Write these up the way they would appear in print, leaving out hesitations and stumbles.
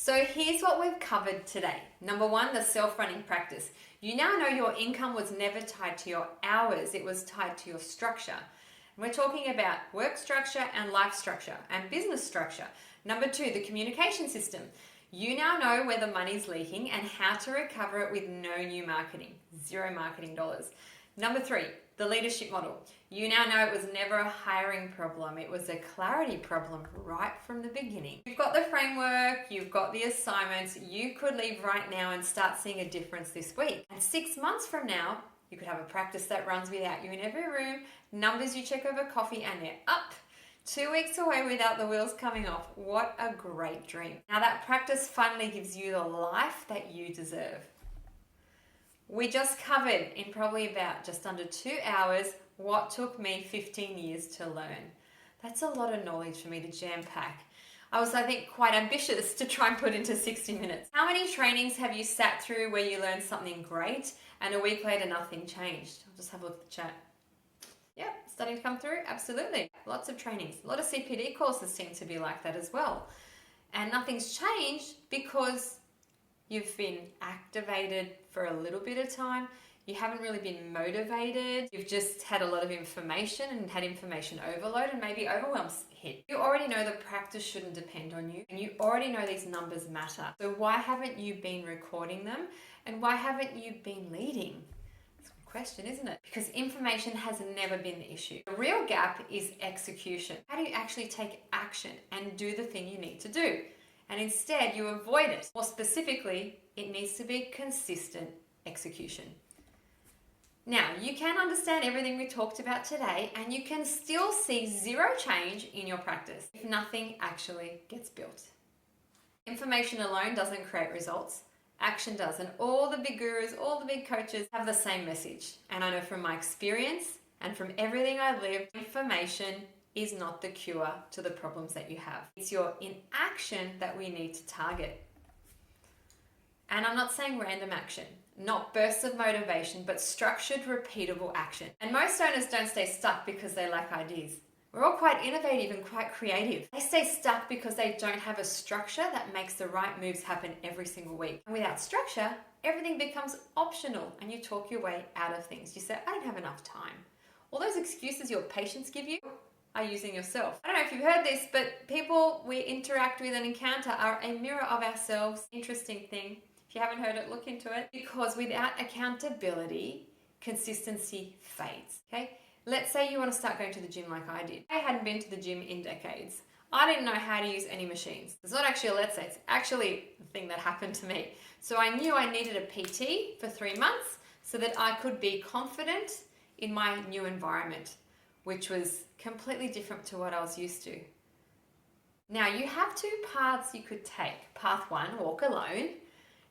So here's what we've covered today. Number one, the self-running practice. You now know your income was never tied to your hours, it was tied to your structure. And we're talking about work structure and life structure and business structure. Number two, the communication system. You now know where the money's leaking and how to recover it with no new marketing, zero marketing dollars. Number three, the leadership model. You now know it was never a hiring problem. It was a clarity problem right from the beginning. You've got the framework, you've got the assignments. You could leave right now and start seeing a difference this week. And 6 months from now, you could have a practice that runs without you in every room, numbers you check over coffee, and they're up. 2 weeks away without the wheels coming off. What a great dream. Now that practice finally gives you the life that you deserve. We just covered in probably about just under 2 hours what took me 15 years to learn. That's a lot of knowledge for me to jam pack. I was, I think, quite ambitious to try and put into 60 minutes. How many trainings have you sat through where you learned something great and a week later nothing changed? I'll just have a look at the chat. Yep, starting to come through, absolutely. Lots of trainings. A lot of CPD courses seem to be like that as well. And nothing's changed because you've been activated for a little bit of time. You haven't really been motivated. You've just had a lot of information and had information overload and maybe overwhelm's hit. You already know the practice shouldn't depend on you and you already know these numbers matter. So why haven't you been recording them and why haven't you been leading? That's a question, isn't it? Because information has never been the issue. The real gap is execution. How do you actually take action and do the thing you need to do? And instead you avoid it. More specifically, it needs to be consistent execution. Now, you can understand everything we talked about today and you can still see zero change in your practice if nothing actually gets built. Information alone doesn't create results. Action does. And all the big gurus, all the big coaches have the same message. And I know from my experience and from everything I've lived, information is not the cure to the problems that you have. It's your inaction that we need to target. And I'm not saying random action, not bursts of motivation, but structured, repeatable action. And most owners don't stay stuck because they lack ideas. We're all quite innovative and quite creative. They stay stuck because they don't have a structure that makes the right moves happen every single week. And without structure, everything becomes optional and you talk your way out of things. You say, I don't have enough time. All those excuses your patients give you are using yourself. I don't know if you've heard this, but people we interact with and encounter are a mirror of ourselves. Interesting thing. If you haven't heard it, look into it. Because without accountability, consistency fades. Okay? Let's say you want to start going to the gym like I did. I hadn't been to the gym in decades. I didn't know how to use any machines. It's not actually a let's say, it's actually the thing that happened to me. So I knew I needed a PT for 3 months so that I could be confident in my new environment, which was completely different to what I was used to. Now you have 2 paths you could take. Path 1, walk alone.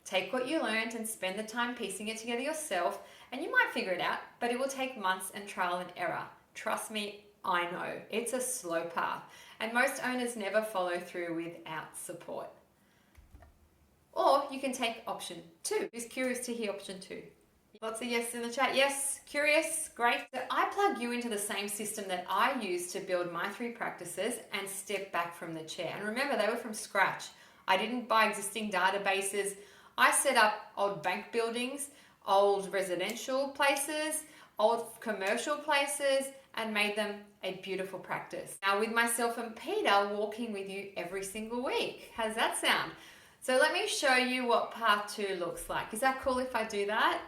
Take what you learned and spend the time piecing it together yourself, and you might figure it out, but it will take months and trial and error. Trust me, I know. It's a slow path, and most owners never follow through without support. Or you can take option 2. Who's curious to hear option 2? Lots of yes in the chat. Yes, curious, great. So I plug you into the same system that I used to build my 3 practices and step back from the chair. And remember, they were from scratch. I didn't buy existing databases. I set up old bank buildings, old residential places, old commercial places, and made them a beautiful practice. Now with myself and Peter walking with you every single week. How does that sound? So let me show you what path 2 looks like. Is that cool if I do that?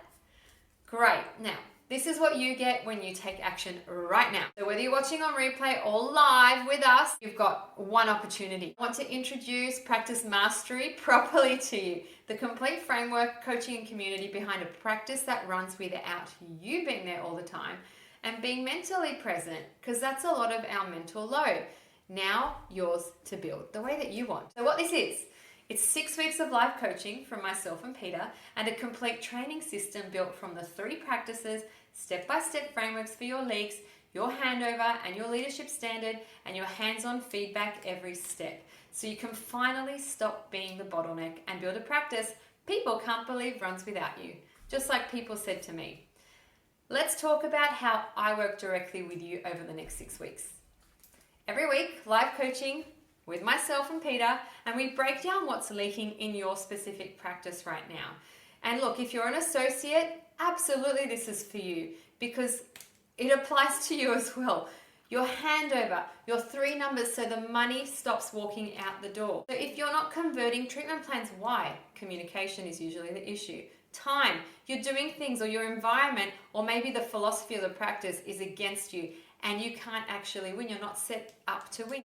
Great. Now, this is what you get when you take action right now. So whether you're watching on replay or live with us, you've got one opportunity. I want to introduce Practice Mastery properly to you. The complete framework, coaching and community behind a practice that runs without you being there all the time and being mentally present, because that's a lot of our mental load. Now yours to build the way that you want. So what this is, it's 6 weeks of live coaching from myself and Peter and a complete training system built from the 3 practices, step-by-step frameworks for your leaks, your handover and your leadership standard, and your hands-on feedback every step. So you can finally stop being the bottleneck and build a practice people can't believe runs without you. Just like people said to me. Let's talk about how I work directly with you over the next 6 weeks. Every week, live coaching with myself and Peter, and we break down what's leaking in your specific practice right now. And look, if you're an associate, absolutely this is for you because it applies to you as well. Your handover, your 3 numbers so the money stops walking out the door. So if you're not converting treatment plans, why? Communication is usually the issue. Time, you're doing things or your environment or maybe the philosophy of the practice is against you and you can't actually win. You're not set up to win.